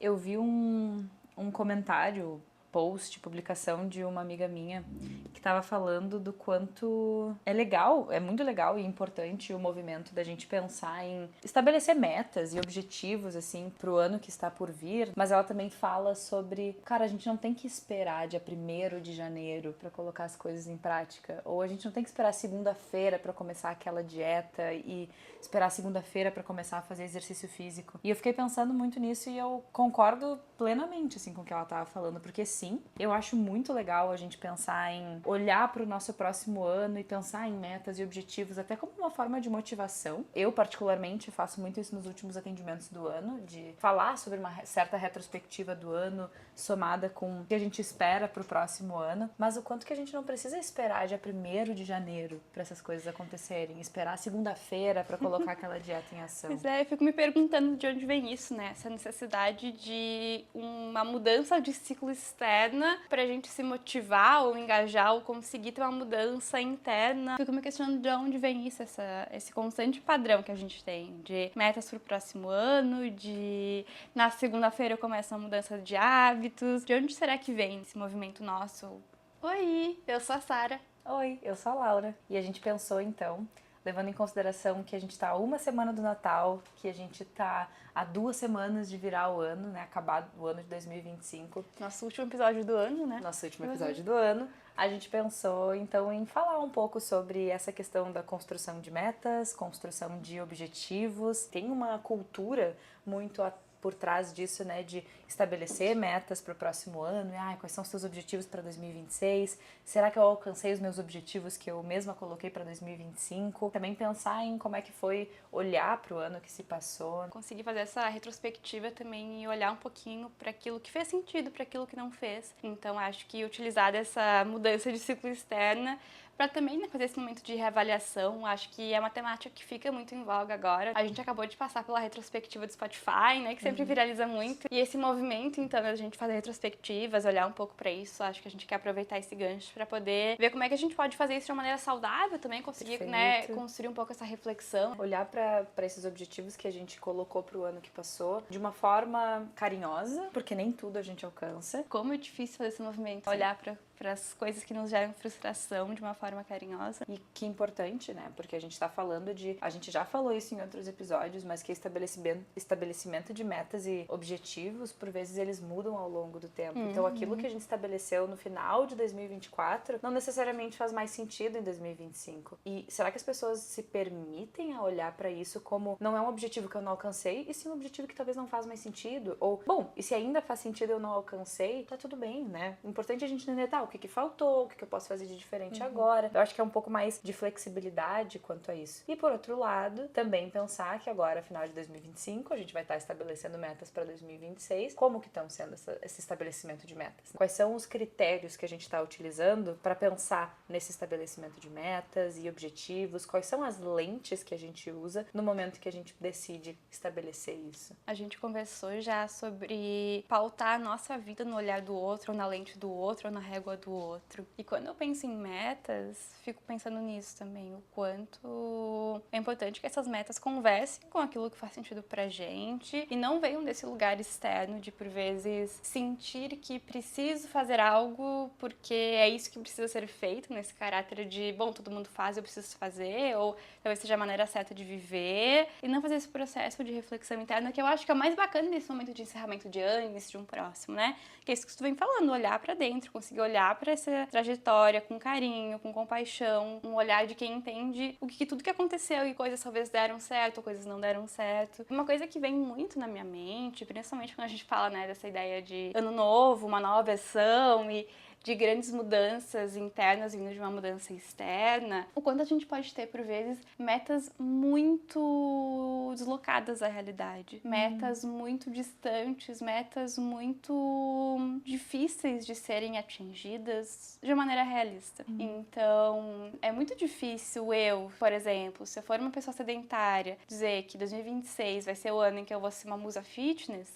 Eu vi um comentário, post, publicação de uma amiga minha que estava falando do quanto é legal, é muito legal e importante o movimento da gente pensar em estabelecer metas e objetivos, assim, pro ano que está por vir, mas ela também fala sobre, cara, a gente não tem que esperar dia 1º de janeiro para colocar as coisas em prática, ou a gente não tem que esperar segunda-feira para começar aquela dieta e esperar segunda-feira para começar a fazer exercício físico. E eu fiquei pensando muito nisso e eu concordo plenamente, assim, com o que ela tava falando, porque sim, eu acho muito legal a gente pensar em olhar para o nosso próximo ano e pensar em metas e objetivos até como uma forma de motivação. Eu, particularmente, faço muito isso nos últimos atendimentos do ano, de falar sobre uma certa retrospectiva do ano somada com o que a gente espera pro próximo ano, mas o quanto que a gente não precisa esperar dia 1º de janeiro para essas coisas acontecerem, esperar segunda-feira para colocar aquela dieta em ação. Pois é, eu fico me perguntando de onde vem isso, né? Essa necessidade de uma mudança de ciclo externa pra gente se motivar ou engajar ou conseguir ter uma mudança interna. Fico me questionando de onde vem isso, esse constante padrão que a gente tem de metas pro próximo ano, de na segunda-feira eu começo uma mudança de hábitos. De onde será que vem esse movimento nosso? Oi, eu sou a Sara. Oi, eu sou a Laura. E a gente pensou então, levando em consideração que a gente tá a uma semana do Natal, que a gente tá a 2 semanas de virar o ano, né? Acabar o ano de 2025. Nosso último episódio do ano, né? Nosso último episódio do ano. A gente pensou então em falar um pouco sobre essa questão da construção de metas, construção de objetivos. Tem uma cultura muito por trás disso, né, de estabelecer metas para o próximo ano. Quais são os seus objetivos para 2026? Será que eu alcancei os meus objetivos que eu mesma coloquei para 2025? Também pensar em como é que foi olhar para o ano que se passou. Conseguir fazer essa retrospectiva também e olhar um pouquinho para aquilo que fez sentido, para aquilo que não fez. Então, acho que utilizar dessa mudança de ciclo externa para também, né, fazer esse momento de reavaliação. Acho que é uma temática que fica muito em voga agora. A gente acabou de passar pela retrospectiva do Spotify, né, que sempre viraliza muito. E esse movimento, então, da gente fazer retrospectivas, olhar um pouco para isso, acho que a gente quer aproveitar esse gancho para poder ver como é que a gente pode fazer isso de uma maneira saudável também, conseguir, né, construir um pouco essa reflexão. Olhar para esses objetivos que a gente colocou pro ano que passou de uma forma carinhosa, porque nem tudo a gente alcança. Como é difícil fazer esse movimento, olhar para as coisas que nos geram frustração de uma forma carinhosa. E que importante, né? Porque a gente tá falando de... A gente já falou isso em outros episódios, mas que estabelecimento de metas e objetivos, por vezes, eles mudam ao longo do tempo. Então, aquilo que a gente estabeleceu no final de 2024 não necessariamente faz mais sentido em 2025. E será que as pessoas se permitem a olhar pra isso como não é um objetivo que eu não alcancei, e sim um objetivo que talvez não faz mais sentido? Ou, bom, e se ainda faz sentido eu não alcancei, tá tudo bem, né? O importante é a gente entender, tá, o que faltou, o que eu posso fazer de diferente agora. Eu acho que é um pouco mais de flexibilidade quanto a isso. E por outro lado, também pensar que agora, final de 2025, a gente vai estar estabelecendo metas para 2026. Como que estão sendo esse estabelecimento de metas? Quais são os critérios que a gente está utilizando para pensar nesse estabelecimento de metas e objetivos? Quais são as lentes que a gente usa no momento que a gente decide estabelecer isso? A gente conversou já sobre pautar a nossa vida no olhar do outro, ou na lente do outro, ou na régua do outro. E quando eu penso em metas, fico pensando nisso também, o quanto é importante que essas metas conversem com aquilo que faz sentido pra gente e não venham desse lugar externo de, por vezes, sentir que preciso fazer algo porque é isso que precisa ser feito, nesse caráter de, bom, todo mundo faz, eu preciso fazer, ou talvez seja a maneira certa de viver, e não fazer esse processo de reflexão interna, que eu acho que é o mais bacana nesse momento de encerramento de ano, início de um próximo, né? Que é isso que tu vem falando, olhar pra dentro, conseguir olhar pra essa trajetória com carinho, com compaixão, um olhar de quem entende tudo que aconteceu e coisas talvez deram certo, ou coisas não deram certo. Uma coisa que vem muito na minha mente, principalmente quando a gente fala, né, dessa ideia de ano novo, uma nova versão e de grandes mudanças internas vindo de uma mudança externa, o quanto a gente pode ter, por vezes, metas muito deslocadas da realidade, metas muito distantes, metas muito difíceis de serem atingidas de maneira realista. Então, é muito difícil eu, por exemplo, se eu for uma pessoa sedentária, dizer que 2026 vai ser o ano em que eu vou ser uma musa fitness,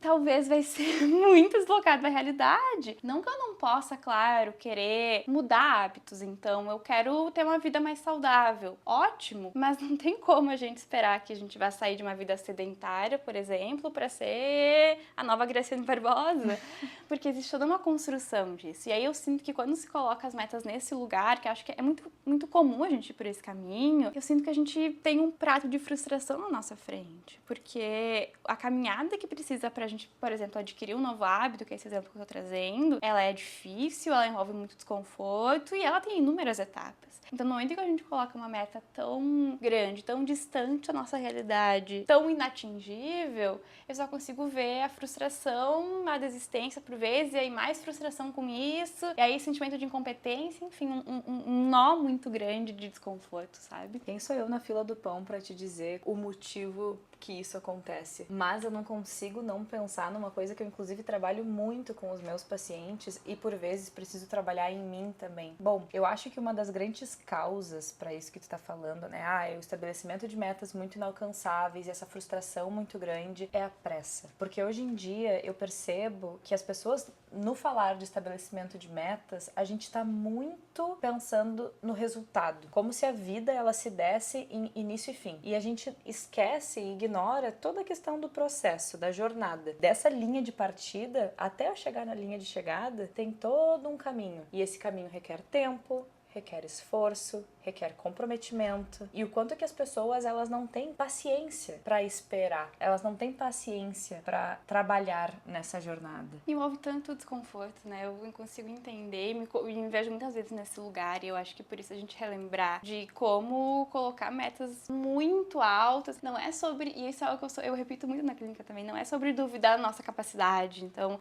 talvez vai ser muito deslocado da realidade. Não que eu não possa, claro, querer mudar hábitos, então eu quero ter uma vida mais saudável. Ótimo, mas não tem como a gente esperar que a gente vai sair de uma vida sedentária, por exemplo, para ser a nova Graciane Barbosa, porque existe toda uma construção disso. E aí eu sinto que quando se coloca as metas nesse lugar, que eu acho que é muito comum a gente ir por esse caminho, eu sinto que a gente tem um prato de frustração na nossa frente, porque a caminhada que precisa pra gente, por exemplo, adquirir um novo hábito, que é esse exemplo que eu tô trazendo, ela é difícil, ela envolve muito desconforto e ela tem inúmeras etapas. Então, no momento em que a gente coloca uma meta tão grande, tão distante da nossa realidade, tão inatingível, eu só consigo ver a frustração, a desistência por vezes, e aí mais frustração com isso, e aí sentimento de incompetência, enfim, um nó muito grande de desconforto, sabe? Quem sou eu na fila do pão pra te dizer o motivo que isso acontece? Mas eu não consigo não pensar numa coisa que eu inclusive trabalho muito com os meus pacientes e por vezes preciso trabalhar em mim também. Bom, eu acho que uma das grandes causas pra isso que tu tá falando, né? É o estabelecimento de metas muito inalcançáveis e essa frustração muito grande é a pressa. Porque hoje em dia eu percebo que as pessoas, no falar de estabelecimento de metas, a gente tá muito pensando no resultado, como se a vida ela se desse em início e fim. E a gente esquece e ignora toda a questão do processo, da jornada. Dessa linha de partida até eu chegar na linha de chegada, tem todo um caminho. E esse caminho requer tempo, requer esforço, requer comprometimento. E o quanto que as pessoas elas não têm paciência para esperar, elas não têm paciência para trabalhar nessa jornada. Envolve tanto desconforto, né? Eu consigo entender e me vejo muitas vezes nesse lugar e eu acho que por isso a gente relembrar de como colocar metas muito altas. Não é sobre, e isso é algo que eu repito muito na clínica também, não é sobre duvidar da nossa capacidade. Então,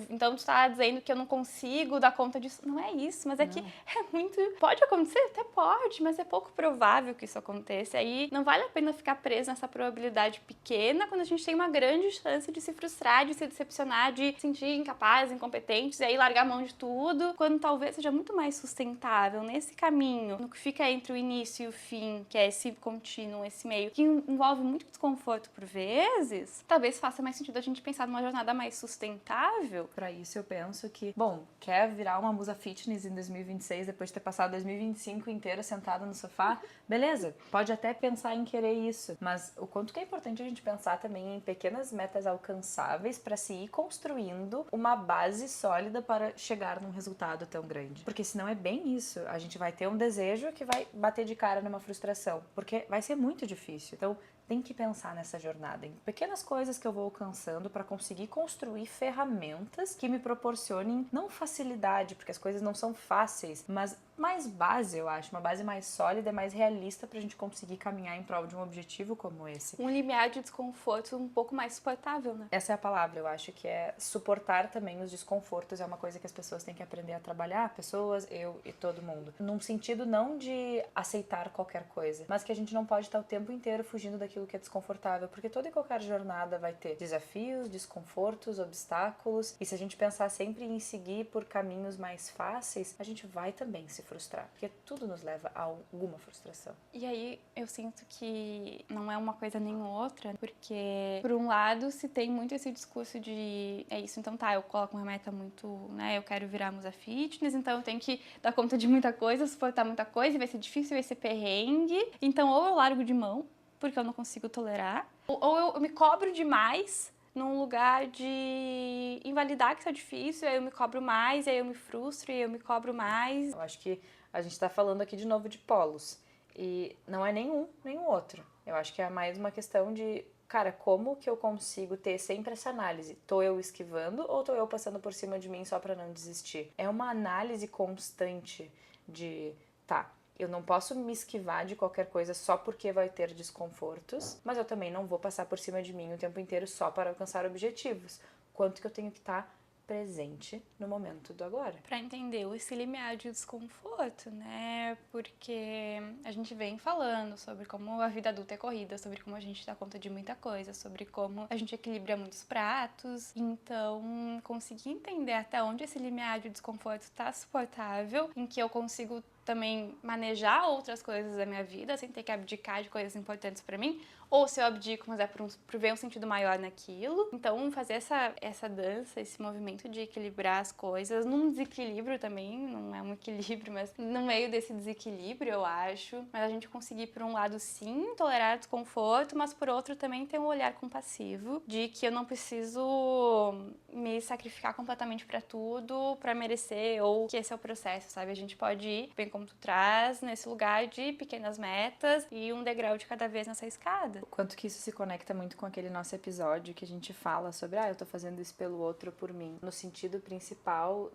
então tu tá dizendo que eu não consigo dar conta disso. Não é isso, mas é que é muito... Pode acontecer? Até pode, mas é pouco provável que isso aconteça. Aí não vale a pena ficar preso nessa probabilidade pequena quando a gente tem uma grande chance de se frustrar, de se decepcionar, de se sentir incapaz, incompetentes, e aí largar a mão de tudo, quando talvez seja muito mais sustentável nesse caminho, no que fica entre o início e o fim, que é esse contínuo, esse meio, que envolve muito desconforto por vezes, talvez faça mais sentido a gente pensar numa jornada mais sustentável. Para isso eu penso que, bom, quer virar uma musa fitness em 2026 depois de ter passado 2025 inteiro sentada no sofá? Beleza, pode até pensar em querer isso, mas o quanto que é importante a gente pensar também em pequenas metas alcançáveis para se ir construindo uma base sólida para chegar num resultado tão grande. Porque senão é bem isso, a gente vai ter um desejo que vai bater de cara numa frustração, porque vai ser muito difícil. Então, tem que pensar nessa jornada, em pequenas coisas que eu vou alcançando para conseguir construir ferramentas que me proporcionem não facilidade, porque as coisas não são fáceis, mas mais base, eu acho, uma base mais sólida, mais realista pra gente conseguir caminhar em prol de um objetivo como esse. Um limiar de desconforto um pouco mais suportável, né? Essa é a palavra, eu acho que é suportar também os desconfortos, é uma coisa que as pessoas têm que aprender a trabalhar, pessoas, eu e todo mundo. Num sentido não de aceitar qualquer coisa, mas que a gente não pode estar o tempo inteiro fugindo daquilo que é desconfortável, porque toda e qualquer jornada vai ter desafios, desconfortos, obstáculos, e se a gente pensar sempre em seguir por caminhos mais fáceis, a gente vai também se frustrar, porque tudo nos leva a alguma frustração. E aí eu sinto que não é uma coisa nem outra, porque por um lado se tem muito esse discurso de é isso, então tá, eu coloco uma meta muito, né, eu quero virar musa fitness, então eu tenho que dar conta de muita coisa, suportar muita coisa, e vai ser difícil, vai ser perrengue, então ou eu largo de mão, porque eu não consigo tolerar, ou eu me cobro demais num lugar de invalidar que isso é difícil, aí eu me cobro mais, aí eu me frustro, e eu me cobro mais. Eu acho que a gente tá falando aqui de novo de polos, e não é nenhum nem o outro. Eu acho que é mais uma questão de, cara, como que eu consigo ter sempre essa análise? Tô eu esquivando ou tô eu passando por cima de mim só pra não desistir? É uma análise constante de, tá, eu não posso me esquivar de qualquer coisa só porque vai ter desconfortos, mas eu também não vou passar por cima de mim o tempo inteiro só para alcançar objetivos. Quanto que eu tenho que estar presente no momento do agora. Para entender esse limiar de desconforto, né? Porque a gente vem falando sobre como a vida adulta é corrida, sobre como a gente dá conta de muita coisa, sobre como a gente equilibra muitos pratos. Então, conseguir entender até onde esse limiar de desconforto está suportável, em que eu consigo também manejar outras coisas da minha vida, sem ter que abdicar de coisas importantes pra mim, ou se eu abdico, mas é por ver um sentido maior naquilo. Então, fazer essa dança, esse movimento de equilibrar as coisas, num desequilíbrio também, não é um equilíbrio, mas no meio desse desequilíbrio, eu acho. Mas a gente conseguir, por um lado, sim, tolerar desconforto, mas por outro também ter um olhar compassivo, de que eu não preciso me sacrificar completamente pra tudo, pra merecer, ou que esse é o processo, sabe? A gente pode ir, bem como tu traz, nesse lugar de pequenas metas e um degrau de cada vez nessa escada. O quanto que isso se conecta muito com aquele nosso episódio que a gente fala sobre, eu tô fazendo isso pelo outro por mim. No sentido principal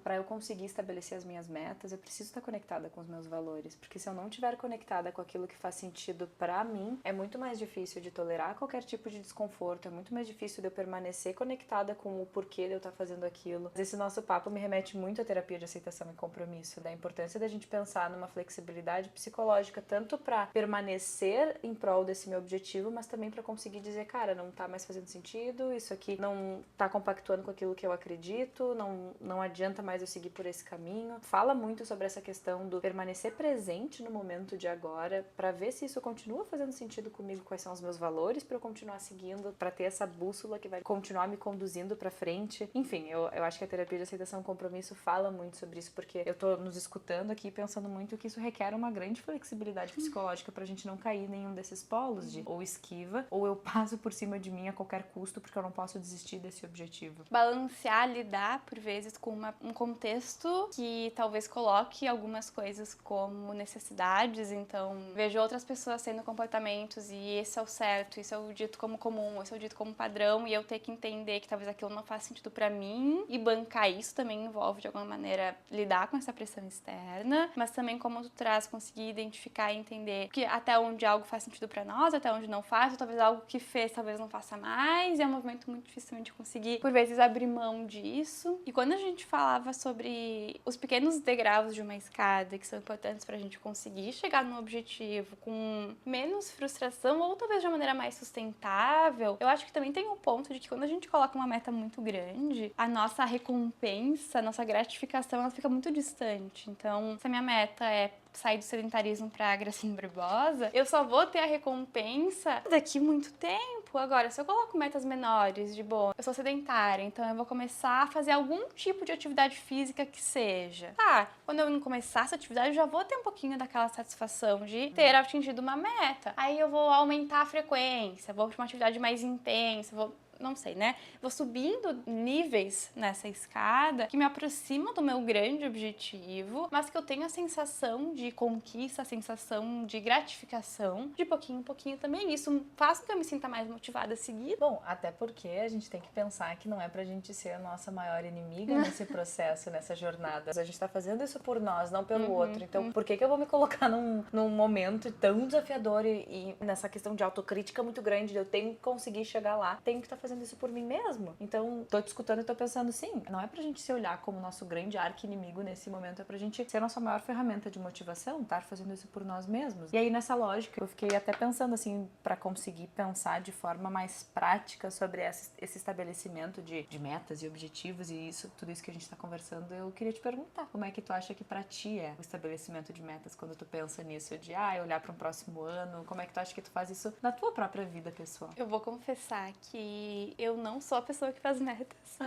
pra eu conseguir estabelecer as minhas metas, eu preciso estar conectada com os meus valores. Porque se eu não estiver conectada com aquilo que faz sentido pra mim, é muito mais difícil de tolerar qualquer tipo de desconforto, é muito mais difícil de eu permanecer conectada com o porquê de eu estar fazendo aquilo. Esse nosso papo me remete muito à terapia de aceitação e compromisso, da importância da gente pensar numa flexibilidade psicológica, tanto pra permanecer em prol desse meu objetivo, mas também para conseguir dizer, cara, não tá mais fazendo sentido, isso aqui não tá compactuando com aquilo que eu acredito, não adianta mais eu seguir por esse caminho. Fala muito sobre essa questão do permanecer presente no momento de agora, para ver se isso continua fazendo sentido comigo, quais são os meus valores para eu continuar seguindo, para ter essa bússola que vai continuar me conduzindo para frente. Enfim, eu acho que a terapia de aceitação e compromisso fala muito sobre isso, porque eu tô nos escutando aqui pensando muito que isso requer uma grande flexibilidade psicológica pra gente não cair em nenhum desses polos de ou esquiva, ou eu passo por cima de mim a qualquer custo porque eu não posso desistir desse objetivo. Balancear, lidar, por vezes, com um contexto que talvez coloque algumas coisas como necessidades, então vejo outras pessoas tendo comportamentos e esse é o certo, isso é o dito como comum, esse é o dito como padrão, e eu ter que entender que talvez aquilo não faça sentido pra mim, e bancar isso também envolve, de alguma maneira, lidar com essa pressão externa, mas também, como tu traz, conseguir identificar e entender que até onde algo faz sentido pra nós, até onde não faz, ou talvez algo que fez, talvez não faça mais, e é um movimento muito difícil de conseguir, por vezes, abrir mão disso. E quando a gente falava sobre os pequenos degraus de uma escada, que são importantes pra gente conseguir chegar no objetivo com menos frustração, ou talvez de uma maneira mais sustentável, eu acho que também tem um ponto de que quando a gente coloca uma meta muito grande, a nossa recompensa, a nossa gratificação, ela fica muito distante. Então, se a minha meta é sair do sedentarismo pra Gracinha Barbosa, eu só vou ter a recompensa daqui muito tempo. Agora, se eu coloco metas menores, de boa, eu sou sedentária, então eu vou começar a fazer algum tipo de atividade física que seja. Tá, quando eu começar essa atividade, eu já vou ter um pouquinho daquela satisfação de ter atingido uma meta. Aí eu vou aumentar a frequência, vou pra uma atividade mais intensa, não sei, né? Vou subindo níveis nessa escada que me aproximam do meu grande objetivo, mas que eu tenho a sensação de conquista, a sensação de gratificação, de pouquinho em pouquinho também. Isso faz com que eu me sinta mais motivada a seguir. Bom, até porque a gente tem que pensar que não é pra gente ser a nossa maior inimiga nesse processo, nessa jornada. A gente tá fazendo isso por nós, não pelo outro. Então, por que eu vou me colocar num momento tão desafiador e nessa questão de autocrítica muito grande, de eu tenho que conseguir chegar lá, tenho que estar fazendo isso por mim mesmo? Então, tô te escutando e tô pensando, sim, não é pra gente se olhar como nosso grande arqui-inimigo nesse momento, é pra gente ser a nossa maior ferramenta de motivação, estar fazendo isso por nós mesmos. E aí, nessa lógica, eu fiquei até pensando, assim, pra conseguir pensar de forma mais prática sobre esse estabelecimento de metas e objetivos e tudo isso que a gente tá conversando, eu queria te perguntar, como é que tu acha que pra ti é o estabelecimento de metas quando tu pensa nisso, de olhar para um próximo ano, como é que tu acha que tu faz isso na tua própria vida pessoal? Eu vou confessar que eu não sou a pessoa que faz metas.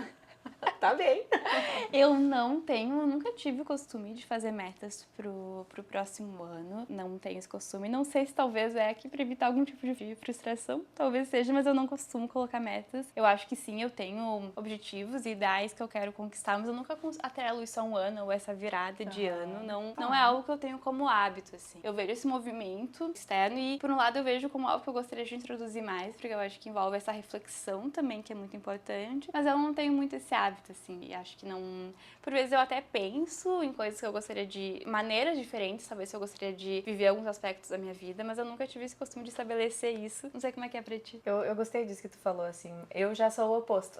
Tá bem. Eu nunca tive o costume de fazer metas pro próximo ano. Não tenho esse costume. Não sei se talvez é aqui pra evitar algum tipo de frustração. Talvez seja, mas eu não costumo colocar metas. Eu acho que sim, eu tenho objetivos e ideais que eu quero conquistar, mas eu nunca atrelo isso a um ano ou essa virada de ano. Não é algo que eu tenho como hábito, assim. Eu vejo esse movimento externo e, por um lado, eu vejo como algo que eu gostaria de introduzir mais, porque eu acho que envolve essa reflexão também, que é muito importante. Mas eu não tenho muito esse hábito, assim, e acho que não... Por vezes eu até penso em coisas que eu gostaria de... maneiras diferentes, talvez eu gostaria de viver alguns aspectos da minha vida, mas eu nunca tive esse costume de estabelecer isso. Não sei como é que é pra ti. Eu gostei disso que tu falou, assim, eu já sou o oposto.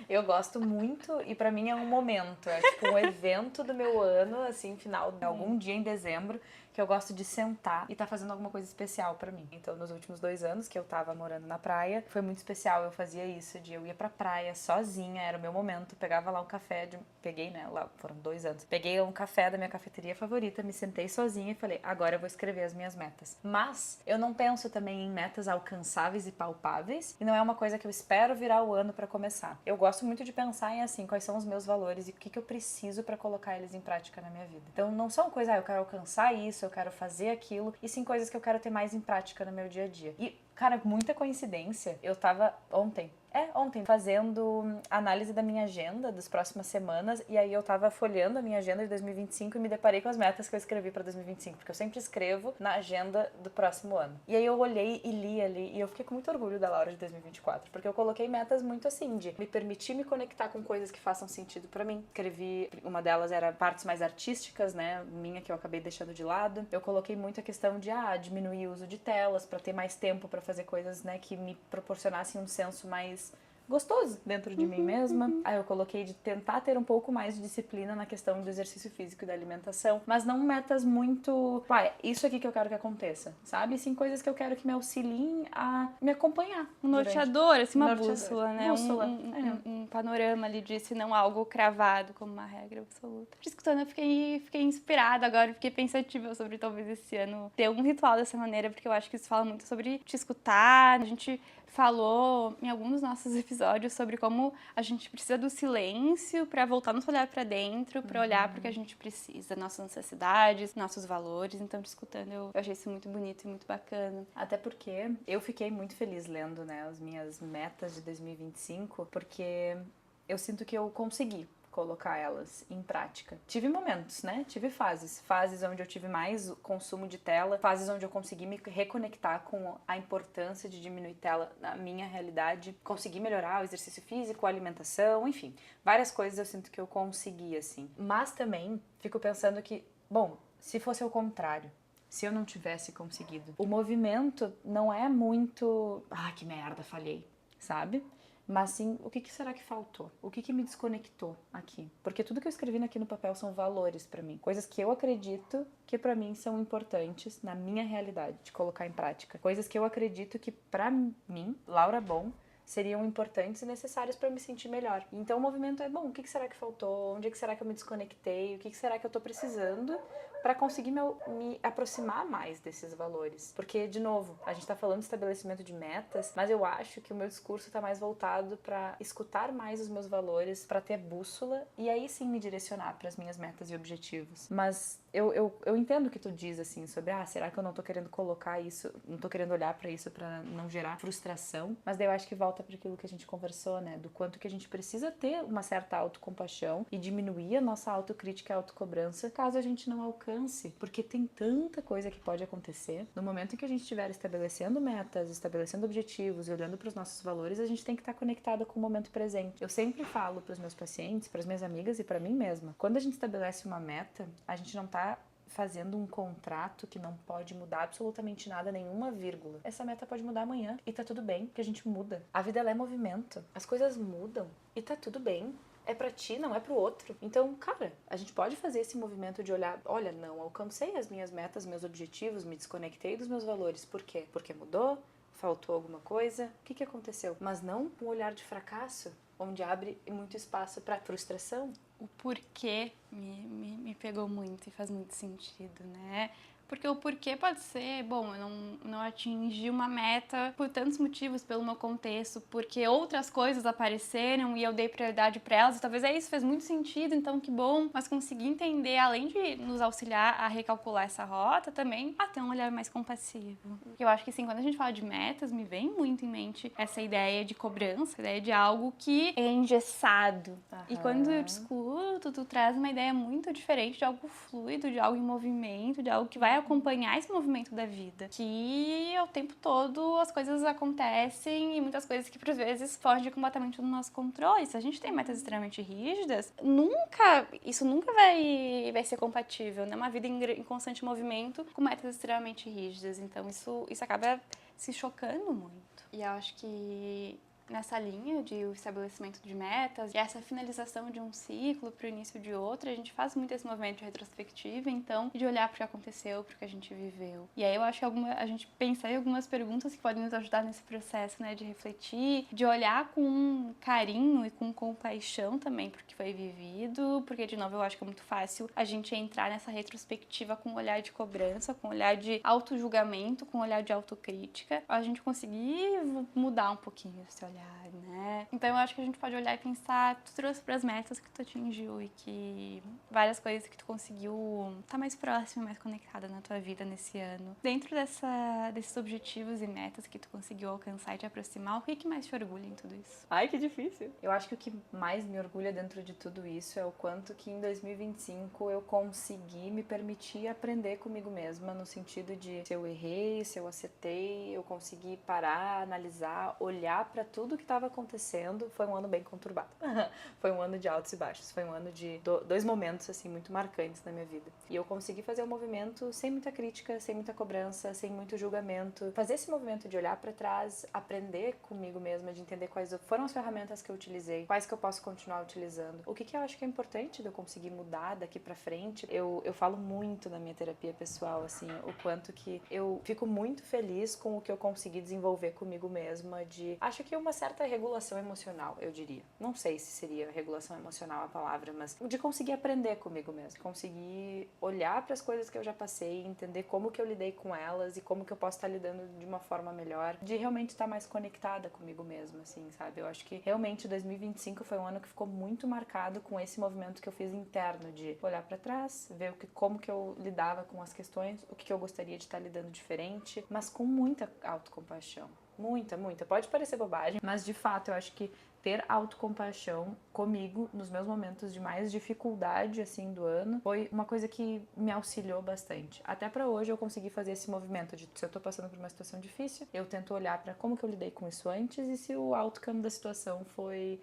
Eu gosto muito e pra mim é um momento, é tipo um evento do meu ano, assim, final, algum dia em dezembro, que eu gosto de sentar e tá fazendo alguma coisa especial pra mim. Então, nos últimos 2 anos que eu tava morando na praia, foi muito especial. Eu fazia isso, eu ia pra praia sozinha, era o meu momento, pegava lá um café, peguei, né, lá foram 2 anos. Peguei um café da minha cafeteria favorita, me sentei sozinha e falei, agora eu vou escrever as minhas metas. Mas eu não penso também em metas alcançáveis e palpáveis, e não é uma coisa que eu espero virar o ano pra começar. Eu gosto muito de pensar em assim, quais são os meus valores e o que eu preciso pra colocar eles em prática na minha vida. Então não são coisas, eu quero alcançar isso, eu quero fazer aquilo, e sim coisas que eu quero ter mais em prática no meu dia a dia. E, cara, muita coincidência, eu tava ontem, fazendo análise da minha agenda das próximas semanas, e aí eu tava folheando a minha agenda de 2025 e me deparei com as metas que eu escrevi pra 2025, porque eu sempre escrevo na agenda do próximo ano. E aí eu olhei e li ali, e eu fiquei com muito orgulho da Laura de 2024, porque eu coloquei metas muito assim, de me permitir me conectar com coisas que façam sentido pra mim. Escrevi, uma delas era partes mais artísticas, né, minha, que eu acabei deixando de lado. Eu coloquei muito a questão de, diminuir o uso de telas, pra ter mais tempo pra fazer coisas, né, que me proporcionassem um senso mais gostoso dentro de mim mesma. Aí eu coloquei de tentar ter um pouco mais de disciplina na questão do exercício físico e da alimentação, mas não metas muito, isso aqui que eu quero que aconteça, sabe? Sim, coisas que eu quero que me auxiliem a me acompanhar. Um norteador, assim, uma norteador. bússola, né? Bússola. Um panorama ali disso, e não algo cravado como uma regra absoluta. Te escutando, eu fiquei inspirada agora, fiquei pensativa sobre talvez esse ano ter um ritual dessa maneira, porque eu acho que isso fala muito sobre te escutar. A gente falou em alguns dos nossos episódios sobre como a gente precisa do silêncio para voltar nos olhar para dentro, para olhar para o que a gente precisa, nossas necessidades, nossos valores. Então, te escutando, eu achei isso muito bonito e muito bacana. Até porque eu fiquei muito feliz lendo, né, as minhas metas de 2025, porque eu sinto que eu consegui colocar elas em prática. Tive momentos, né? Tive fases onde eu tive mais consumo de tela, fases onde eu consegui me reconectar com a importância de diminuir tela na minha realidade, consegui melhorar o exercício físico, a alimentação, enfim, várias coisas eu sinto que eu consegui, assim. Mas também fico pensando que, bom, se fosse o contrário, se eu não tivesse conseguido, o movimento não é muito, que merda, falhei, sabe? Mas sim, o que será que faltou? O que me desconectou aqui? Porque tudo que eu escrevi aqui no papel são valores pra mim. Coisas que eu acredito que pra mim são importantes na minha realidade, de colocar em prática. Coisas que eu acredito que pra mim, Laura Bon, seriam importantes e necessários para me sentir melhor. Então o movimento é, bom, o que será que faltou? Onde é que será que eu me desconectei? O que será que eu tô precisando para conseguir me aproximar mais desses valores? Porque, de novo, a gente tá falando de estabelecimento de metas, mas eu acho que o meu discurso tá mais voltado para escutar mais os meus valores, para ter bússola e aí sim me direcionar para as minhas metas e objetivos. Mas eu entendo o que tu diz, assim, sobre, será que eu não tô querendo colocar isso, não tô querendo olhar para isso para não gerar frustração? Mas daí eu acho que volta para aquilo que a gente conversou, né? Do quanto que a gente precisa ter uma certa autocompaixão e diminuir a nossa autocrítica e autocobrança caso a gente não alcance. Porque tem tanta coisa que pode acontecer. No momento em que a gente estiver estabelecendo metas, estabelecendo objetivos e olhando para os nossos valores, a gente tem que estar conectada com o momento presente. Eu sempre falo para os meus pacientes, para as minhas amigas e para mim mesma, quando a gente estabelece uma meta, a gente não tá fazendo um contrato que não pode mudar absolutamente nada, nenhuma vírgula. Essa meta pode mudar amanhã e tá tudo bem, porque a gente muda. A vida, ela é movimento. As coisas mudam e tá tudo bem. É pra ti, não é pro outro. Então, cara, a gente pode fazer esse movimento de olhar, olha, não alcancei as minhas metas, meus objetivos, me desconectei dos meus valores. Por quê? Porque mudou? Faltou alguma coisa? O que aconteceu? Mas não um olhar de fracasso, onde abre muito espaço pra frustração. O porquê me pegou muito e faz muito sentido, né? Porque o porquê pode ser, bom, eu não atingi uma meta por tantos motivos, pelo meu contexto, porque outras coisas apareceram e eu dei prioridade para elas, e talvez isso fez muito sentido, então que bom, mas conseguir entender, além de nos auxiliar a recalcular essa rota, também a ter um olhar mais compassivo. Eu acho que, assim, quando a gente fala de metas, me vem muito em mente essa ideia de cobrança, a ideia de algo que é engessado. E quando eu te escuto, tu traz uma ideia muito diferente de algo fluido, de algo em movimento, de algo que vai acompanhar esse movimento da vida. Que o tempo todo as coisas acontecem e muitas coisas que por vezes fogem completamente do nosso controle. Se a gente tem metas extremamente rígidas, isso nunca vai ser compatível, né? Uma vida em constante movimento com metas extremamente rígidas. Então isso acaba se chocando muito. E eu acho que nessa linha de o estabelecimento de metas e essa finalização de um ciclo para o início de outro, a gente faz muito esse movimento de retrospectiva, então, de olhar para o que aconteceu, para o que a gente viveu. E aí eu acho que a gente pensar em algumas perguntas que podem nos ajudar nesse processo, né, de refletir, de olhar com carinho e com compaixão também porque foi vivido, porque, de novo, eu acho que é muito fácil a gente entrar nessa retrospectiva com um olhar de cobrança, com um olhar de auto-julgamento, com um olhar de autocrítica, a gente conseguir mudar um pouquinho esse olhar, né? Então eu acho que a gente pode olhar e pensar, tu trouxe pras metas que tu atingiu e que várias coisas que tu conseguiu estar mais próxima, mais conectada na tua vida nesse ano. Dentro desses objetivos e metas que tu conseguiu alcançar e te aproximar, o que mais te orgulha em tudo isso? Ai, que difícil. Eu acho que o que mais me orgulha dentro de tudo isso é o quanto que em 2025 eu consegui me permitir aprender comigo mesma, no sentido de se eu errei, se eu acertei, eu consegui parar, analisar, olhar pra tudo que estava acontecendo. Foi um ano bem conturbado. Foi um ano de altos e baixos. Foi um ano de dois momentos assim muito marcantes na minha vida. E eu consegui fazer um movimento sem muita crítica, sem muita cobrança, sem muito julgamento. Fazer esse movimento de olhar pra trás, aprender comigo mesma, de entender quais foram as ferramentas que eu utilizei, quais que eu posso continuar utilizando. O que eu acho que é importante de eu conseguir mudar daqui pra frente. Eu falo muito na minha terapia pessoal, assim, o quanto que eu fico muito feliz com o que eu consegui desenvolver comigo mesma, de acho que uma certa regulação emocional, eu diria. Não sei se seria regulação emocional a palavra, mas de conseguir aprender comigo mesma, conseguir olhar para as coisas que eu já passei, entender como que eu lidei com elas e como que eu posso estar lidando de uma forma melhor, de realmente estar mais conectada comigo mesma, assim, sabe? Eu acho que realmente 2025 foi um ano que ficou muito marcado com esse movimento que eu fiz interno, de olhar para trás, ver como que eu lidava com as questões, o que eu gostaria de estar lidando diferente, mas com muita autocompaixão. Muita, muita. Pode parecer bobagem, mas de fato eu acho que ter autocompaixão comigo nos meus momentos de mais dificuldade assim do ano foi uma coisa que me auxiliou bastante. Até pra hoje eu consegui fazer esse movimento de se eu tô passando por uma situação difícil, eu tento olhar pra como que eu lidei com isso antes e se o outcome da situação foi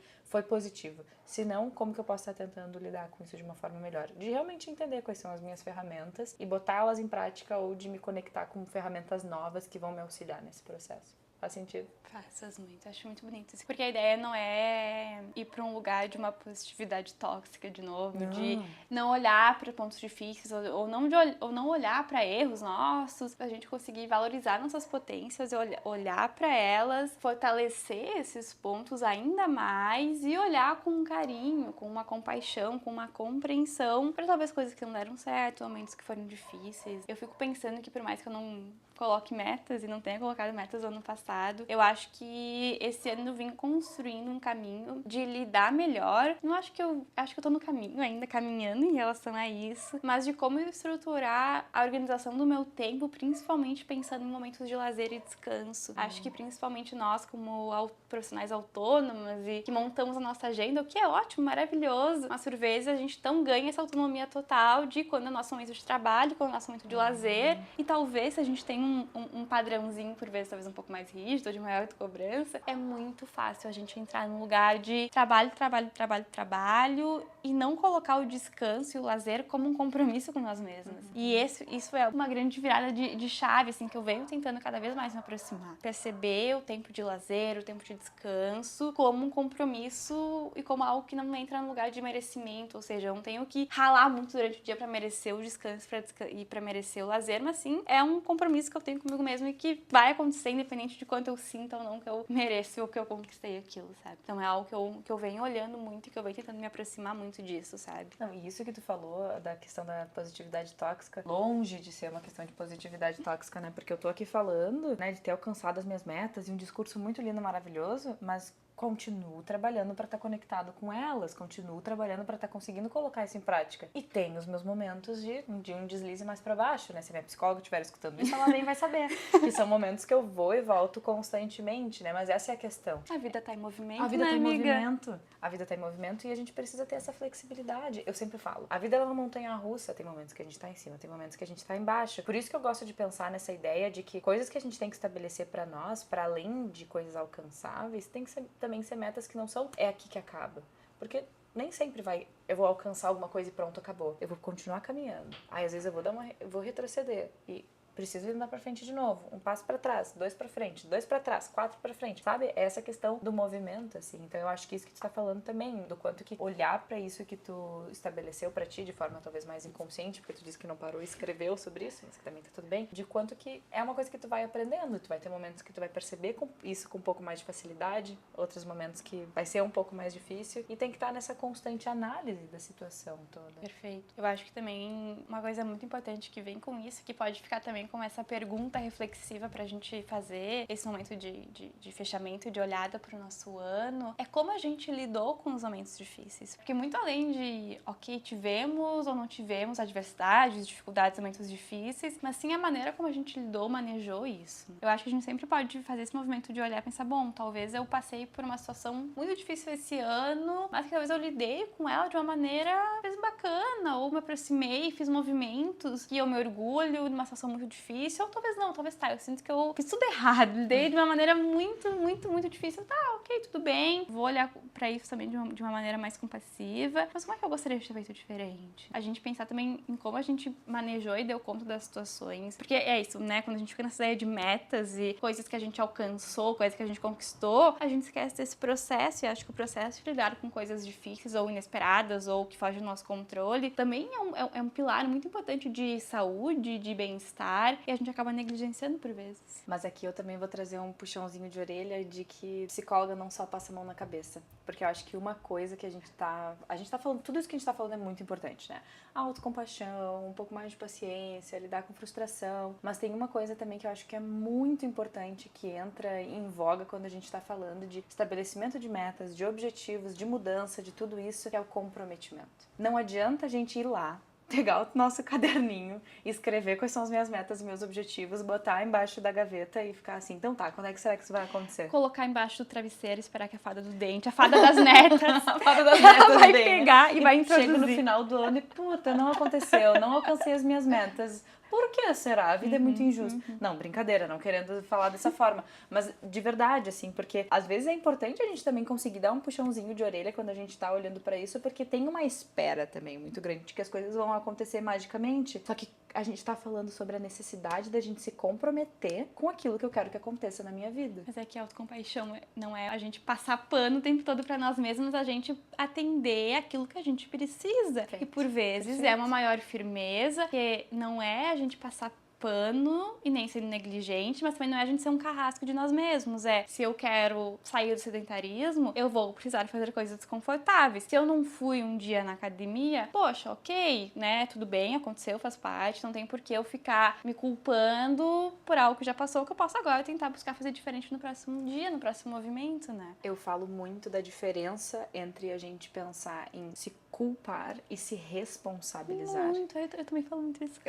positivo. Se não, como que eu posso estar tentando lidar com isso de uma forma melhor? De realmente entender quais são as minhas ferramentas e botá-las em prática ou de me conectar com ferramentas novas que vão me auxiliar nesse processo. Faz sentido? Faz muito, acho muito bonito isso. Porque a ideia não é ir para um lugar de uma positividade tóxica de novo, de não olhar para pontos difíceis ou não olhar para erros nossos, pra gente conseguir valorizar nossas potências, olhar para elas, fortalecer esses pontos ainda mais e olhar com um carinho, com uma compaixão, com uma compreensão para talvez coisas que não deram certo, momentos que foram difíceis. Eu fico pensando que por mais que eu não coloque metas e não tenha colocado metas no ano passado, eu acho que esse ano eu vim construindo um caminho de lidar melhor. Não acho que acho que eu tô no caminho ainda, caminhando em relação a isso, mas de como estruturar a organização do meu tempo, principalmente pensando em momentos de lazer e descanso. Acho que principalmente nós, como profissionais autônomas e que montamos a nossa agenda, o que é ótimo, maravilhoso, mas por vezes a gente não ganha essa autonomia total de quando é nosso momento de trabalho, quando é nosso momento de lazer, e talvez se a gente tem um padrãozinho, por vezes, talvez um pouco mais rígido, de maior cobrança, é muito fácil a gente entrar num lugar de trabalho, trabalho, trabalho, trabalho e não colocar o descanso e o lazer como um compromisso com nós mesmas. E isso é uma grande virada de chave, assim, que eu venho tentando cada vez mais me aproximar. Perceber o tempo de lazer, o tempo de descanso como um compromisso e como algo que não entra no lugar de merecimento, ou seja, eu não tenho que ralar muito durante o dia pra merecer o descanso e pra merecer o lazer, mas sim, é um compromisso que eu tenho comigo mesmo e que vai acontecer independente de quanto eu sinta ou não que eu mereço ou que eu conquistei aquilo, sabe? Então é algo que eu venho olhando muito e que eu venho tentando me aproximar muito disso, sabe? Não, e isso que tu falou da questão da positividade tóxica, longe de ser uma questão de positividade tóxica, né? Porque eu tô aqui falando, né, de ter alcançado as minhas metas e um discurso muito lindo, maravilhoso, mas continuo trabalhando para estar conectado com elas, continuo trabalhando para estar conseguindo colocar isso em prática. E tem os meus momentos de um deslize mais para baixo, né? Se minha psicóloga estiver escutando isso, ela bem vai saber. Que são momentos que eu vou e volto constantemente, né? Mas essa é a questão. A vida tá em movimento, A vida né, tá em amiga? movimento. A vida tá em movimento e a gente precisa ter essa flexibilidade. Eu sempre falo, a vida é uma montanha-russa. Tem momentos que a gente tá em cima, tem momentos que a gente tá embaixo. Por isso que eu gosto de pensar nessa ideia de que coisas que a gente tem que estabelecer para nós, para além de coisas alcançáveis, tem que também ser metas que não são é aqui que acaba. Porque nem sempre eu vou alcançar alguma coisa e pronto, acabou. Eu vou continuar caminhando. Aí às vezes eu vou retroceder e preciso andar pra frente de novo. Um passo pra trás, 2 pra frente, 2 pra trás, 4 pra frente, sabe? Essa questão do movimento, assim. Então eu acho que isso que tu tá falando também, do quanto que olhar pra isso que tu estabeleceu pra ti de forma talvez mais inconsciente, porque tu disse que não parou e escreveu sobre isso, mas que também tá tudo bem, de quanto que é uma coisa que tu vai aprendendo. Tu vai ter momentos que tu vai perceber isso com um pouco mais de facilidade, outros momentos que vai ser um pouco mais difícil, e tem que estar nessa constante análise da situação toda. Perfeito. Eu acho que também uma coisa muito importante que vem com isso, que pode ficar também como essa pergunta reflexiva pra gente fazer esse momento de fechamento, de olhada pro nosso ano, é como a gente lidou com os momentos difíceis. Porque muito além de, ok, tivemos ou não tivemos adversidades, dificuldades, momentos difíceis, mas sim a maneira como a gente lidou, manejou isso. Eu acho que a gente sempre pode fazer esse movimento de olhar e pensar, bom, talvez eu passei por uma situação muito difícil esse ano, mas que talvez eu lidei com ela de uma maneira, talvez, bacana, ou me aproximei, fiz movimentos que eu me orgulho numa situação muito difícil, ou talvez não, talvez eu sinto que eu fiz tudo errado, lidei de uma maneira muito, muito, muito difícil, ok, tudo bem, vou olhar pra isso também de uma maneira mais compassiva, mas como é que eu gostaria de ter feito diferente? A gente pensar também em como a gente manejou e deu conta das situações, porque é isso, né, quando a gente fica nessa ideia de metas e coisas que a gente alcançou, coisas que a gente conquistou, a gente esquece desse processo, e acho que o processo de lidar com coisas difíceis ou inesperadas ou que fogem do nosso controle também é um pilar muito importante de saúde, de bem-estar, e a gente acaba negligenciando por vezes. Mas aqui eu também vou trazer um puxãozinho de orelha de que psicóloga não só passa a mão na cabeça. Porque eu acho que uma coisa que a gente tá falando, tudo isso que a gente tá falando é muito importante, né? Autocompaixão, um pouco mais de paciência, lidar com frustração. Mas tem uma coisa também que eu acho que é muito importante, que entra em voga quando a gente tá falando de estabelecimento de metas, de objetivos, de mudança, de tudo isso, que é o comprometimento. Não adianta a gente ir lá, pegar o nosso caderninho, escrever quais são as minhas metas e meus objetivos, botar embaixo da gaveta e ficar assim, então tá, quando é que será que isso vai acontecer? Colocar embaixo do travesseiro, esperar que a fada do dente, a fada das netas, a fada das netas vai vem, pegar né? e vai introduzir. Chega no final do ano e, puta, não aconteceu, não alcancei as minhas metas. Por que será? A vida é muito injusta. Não, brincadeira, não querendo falar dessa forma. Mas de verdade, assim, porque às vezes é importante a gente também conseguir dar um puxãozinho de orelha quando a gente tá olhando pra isso, porque tem uma espera também muito grande de que as coisas vão acontecer magicamente. Só que a gente tá falando sobre a necessidade da gente se comprometer com aquilo que eu quero que aconteça na minha vida. Mas é que a autocompaixão não é a gente passar pano o tempo todo pra nós mesmos, a gente atender aquilo que a gente precisa. Perfeito. E por vezes Perfeito. é uma maior firmeza, que não é a gente passar pano e nem ser negligente, mas também não é a gente ser um carrasco de nós mesmos. Se eu quero sair do sedentarismo, eu vou precisar fazer coisas desconfortáveis. Se eu não fui um dia na academia, poxa, ok, né, tudo bem, aconteceu, faz parte, não tem por que eu ficar me culpando por algo que já passou, que eu posso agora tentar buscar fazer diferente no próximo dia, no próximo movimento, né? Eu falo muito da diferença entre a gente pensar em se culpar e se responsabilizar. Muito, eu também falo muito isso.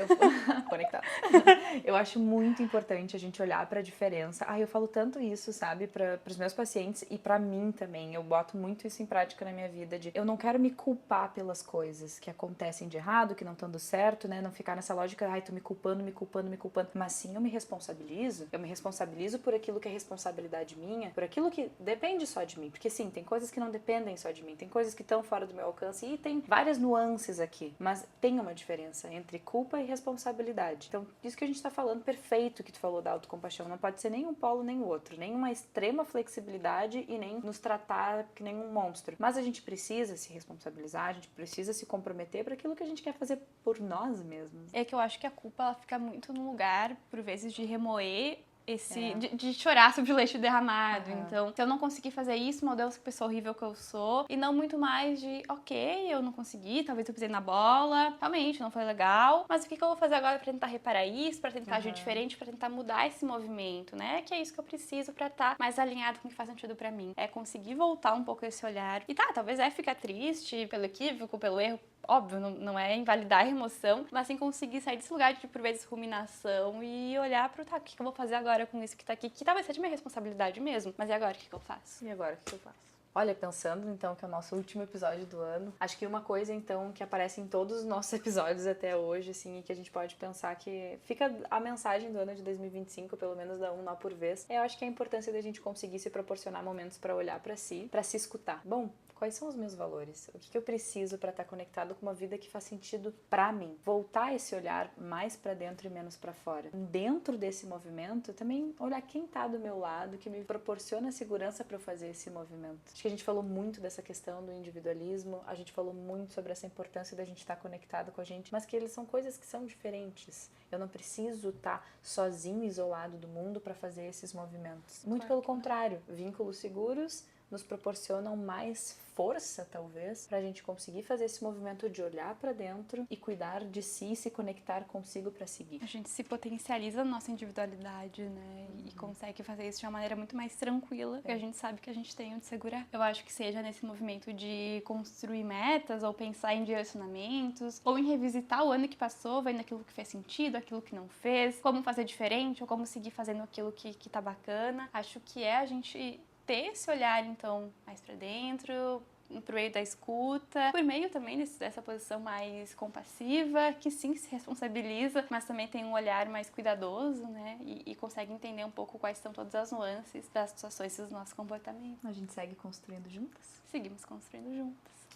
Conectado. Eu acho muito importante a gente olhar pra diferença. Eu falo tanto isso, sabe, para os meus pacientes e pra mim também. Eu boto muito isso em prática na minha vida, de eu não quero me culpar pelas coisas que acontecem de errado, que não estão dando certo, né, não ficar nessa lógica, tô me culpando, mas sim eu me responsabilizo por aquilo que é responsabilidade minha, por aquilo que depende só de mim, porque sim, tem coisas que não dependem só de mim, tem coisas que estão fora do meu alcance e tem várias nuances aqui, mas tem uma diferença entre culpa e responsabilidade. Então, isso que a gente tá falando, perfeito que tu falou da autocompaixão, não pode ser nem um polo nem o outro, nem uma extrema flexibilidade e nem nos tratar que nem um monstro. Mas a gente precisa se responsabilizar, a gente precisa se comprometer para aquilo que a gente quer fazer por nós mesmos. É que eu acho que a culpa, ela fica muito no lugar, por vezes, de remoer de chorar sobre o leite derramado. Então, se eu não conseguir fazer isso, meu Deus, que pessoa horrível que eu sou. E não muito mais de, ok, eu não consegui, talvez eu pisei na bola, realmente não foi legal, mas o que eu vou fazer agora pra tentar reparar isso, pra tentar agir diferente, pra tentar mudar esse movimento, né? Que é isso que eu preciso pra estar mais alinhado com o que faz sentido pra mim. É conseguir voltar um pouco esse olhar. E talvez ficar triste pelo equívoco, pelo erro. Óbvio, não é invalidar a emoção, mas sim conseguir sair desse lugar de, por vezes, ruminação e olhar pro, o que eu vou fazer agora com isso que tá aqui, que talvez seja minha responsabilidade mesmo, mas e agora, o que eu faço? E agora, o que eu faço? Olha, pensando então que é o nosso último episódio do ano, acho que uma coisa então que aparece em todos os nossos episódios até hoje, assim, e que a gente pode pensar que fica a mensagem do ano de 2025, pelo menos da Um Nó por Vez, eu acho que é a importância da gente conseguir se proporcionar momentos pra olhar pra si, pra se escutar. Bom, Quais são os meus valores? O que eu preciso para estar conectado com uma vida que faz sentido para mim? Voltar esse olhar mais para dentro e menos para fora. Dentro desse movimento, também olhar quem está do meu lado, que me proporciona segurança para eu fazer esse movimento. Acho que a gente falou muito dessa questão do individualismo, a gente falou muito sobre essa importância da gente estar conectado com a gente, mas que eles são coisas que são diferentes. Eu não preciso estar sozinho, isolado do mundo para fazer esses movimentos. Muito pelo contrário, vínculos seguros nos proporcionam mais força, talvez, para a gente conseguir fazer esse movimento de olhar para dentro e cuidar de si e se conectar consigo para seguir. A gente se potencializa na nossa individualidade, né? E consegue fazer isso de uma maneira muito mais tranquila, porque a gente sabe que a gente tem onde segurar. Eu acho que seja nesse movimento de construir metas, ou pensar em direcionamentos, ou em revisitar o ano que passou, vendo aquilo que fez sentido, aquilo que não fez, como fazer diferente, ou como seguir fazendo aquilo que tá bacana. Acho que a gente ter esse olhar, então, mais pra dentro, por meio da escuta, por meio também dessa posição mais compassiva, que sim se responsabiliza, mas também tem um olhar mais cuidadoso, né? E consegue entender um pouco quais são todas as nuances das situações e dos nossos comportamentos. A gente segue construindo juntas? Seguimos construindo juntas.